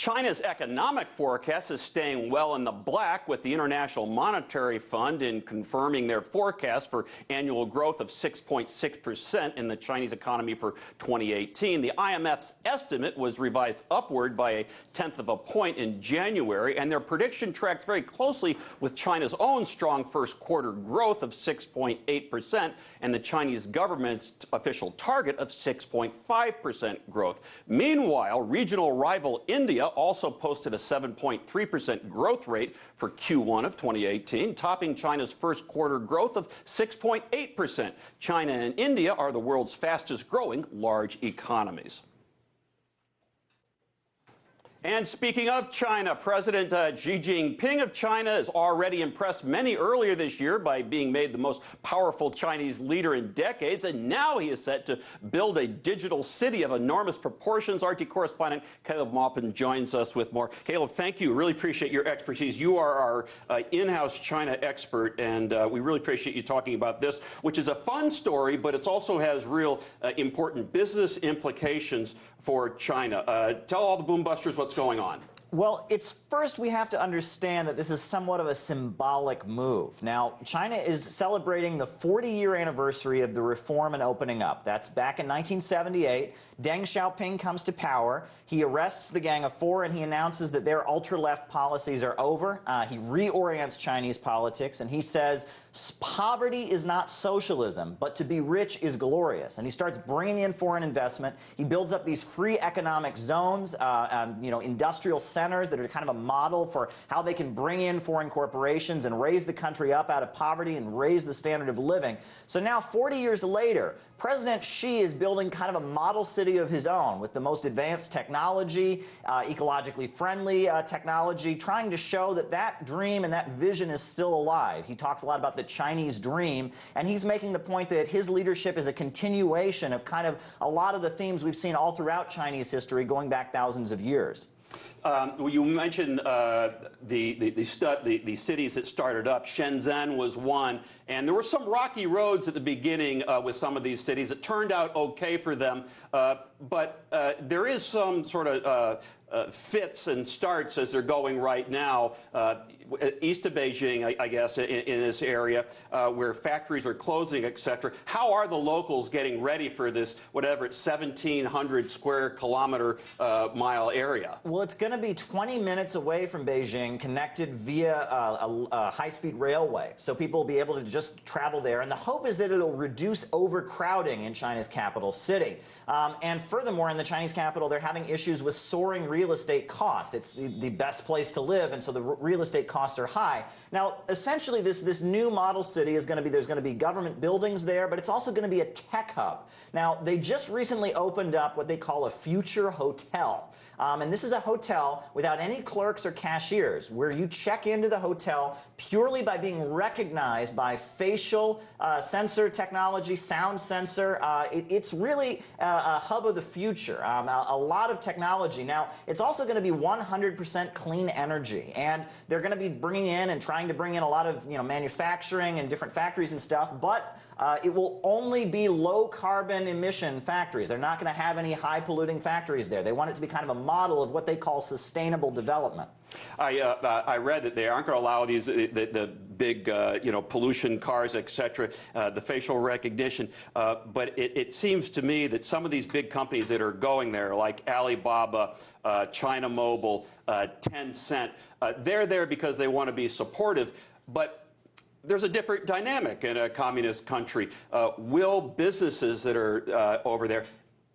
China's economic forecast is staying well in the black, with the International Monetary Fund confirming their forecast for annual growth of 6.6% in the Chinese economy for 2018. The IMF's estimate was revised upward by a tenth of a point in January, and their prediction tracks very closely with China's own strong first quarter growth of 6.8% and the Chinese government's official target of 6.5% growth. Meanwhile, regional rival India also posted a 7.3% growth rate for Q1 of 2018, topping China's first quarter growth of 6.8%. China and India are the world's fastest growing large economies. And speaking of China, President Xi Jinping of China has already impressed many earlier this year by being made the most powerful Chinese leader in decades, and now he is set to build a digital city of enormous proportions. RT correspondent Caleb Maupin joins us with more. Caleb, thank you. Really appreciate your expertise. You are our in-house China expert, and we really appreciate you talking about this, which is a fun story, but it also has real important business implications for China. Tell all the BoomBusters what's going on. Well, first we have to understand that this is somewhat of a symbolic move. Now, China is celebrating the 40-year anniversary of the reform and opening up. That's back in 1978. Deng Xiaoping comes to power. He arrests the Gang of Four, and he announces that their ultra-left policies are over. He reorients Chinese politics, and he says, poverty is not socialism, but to be rich is glorious. And he starts bringing in foreign investment. He builds up these free economic zones, industrial centers that are kind of a model for how they can bring in foreign corporations and raise the country up out of poverty and raise the standard of living. So now, 40 years later, President Xi is building kind of a model city of his own with the most advanced technology, ecologically friendly technology, trying to show that that dream and that vision is still alive. He talks a lot about the Chinese dream, and he's making the point that his leadership is a continuation of kind of a lot of the themes we've seen all throughout Chinese history going back thousands of years. You mentioned the cities that started up. Shenzhen was one, and there were some rocky roads at the beginning with some of these cities. It turned out okay for them, but there is some sort of fits and starts as they're going right now. East of Beijing, I guess, in this area where factories are closing, etc. How are the locals getting ready for this, whatever it's 1,700 square kilometer mile area? Well, it's going to be 20 minutes away from Beijing, connected via a high-speed railway. So people will be able to just travel there. And the hope is that it'll reduce overcrowding in China's capital city. And furthermore, in the Chinese capital, they're having issues with soaring real estate costs. It's the best place to live, and so the real estate costs are high. Now, essentially, this new model city is going to be, there's going to be government buildings there, but it's also going to be a tech hub. Now, they just recently opened up what they call a future hotel. And this is a hotel without any clerks or cashiers, where you check into the hotel purely by being recognized by facial sensor technology, sound sensor. It's really a hub of the future, a lot of technology. Now, it's also going to be 100% clean energy, and they're going to be bringing in and trying to bring in a lot of manufacturing and different factories and stuff, but it will only be low carbon emission factories. They're not going to have any high polluting factories there. They want it to be kind of a model of what they call sustainable development. I read that they aren't going to allow these the big pollution cars, etc., the facial recognition. But it seems to me that some of these big companies that are going there, like Alibaba, China Mobile, Tencent, they're there because they want to be supportive. But there's a different dynamic in a communist country. Will businesses that are over there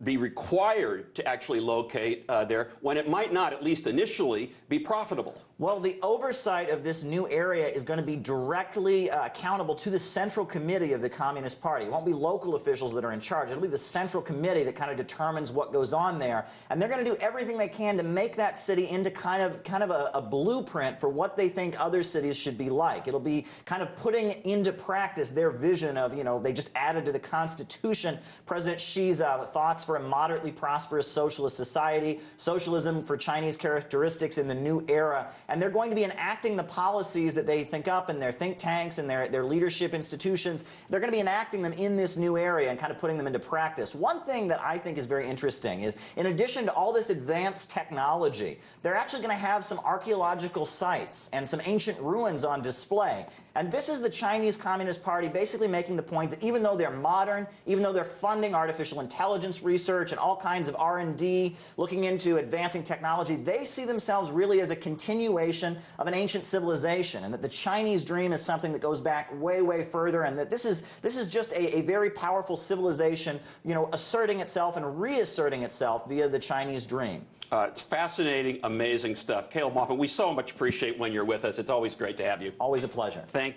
be required to actually locate there when it might not, at least initially, be profitable? Well, the oversight of this new area is going to be directly accountable to the Central Committee of the Communist Party. It won't be local officials that are in charge. It'll be the Central Committee that kind of determines what goes on there. And they're going to do everything they can to make that city into kind of a blueprint for what they think other cities should be like. It'll be kind of putting into practice their vision of, they just added to the Constitution President Xi's thoughts for a moderately prosperous socialist society, socialism for Chinese characteristics in the new era. and they're going to be enacting the policies that they think up in their think tanks and their leadership institutions. They're going to be enacting them in this new area and kind of putting them into practice. One thing that I think is very interesting is, in addition to all this advanced technology, they're actually going to have some archaeological sites and some ancient ruins on display. And this is the Chinese Communist Party basically making the point that even though they're modern, even though they're funding artificial intelligence research and all kinds of R&D, looking into advancing technology, they see themselves really as a continuation of an ancient civilization, and that the Chinese dream is something that goes back way, way further, and that this is just a very powerful civilization, you know, asserting itself and reasserting itself via the Chinese dream. It's fascinating, amazing stuff. Caleb Maupin, we so much appreciate when you're with us. It's always great to have you. Always a pleasure. Thank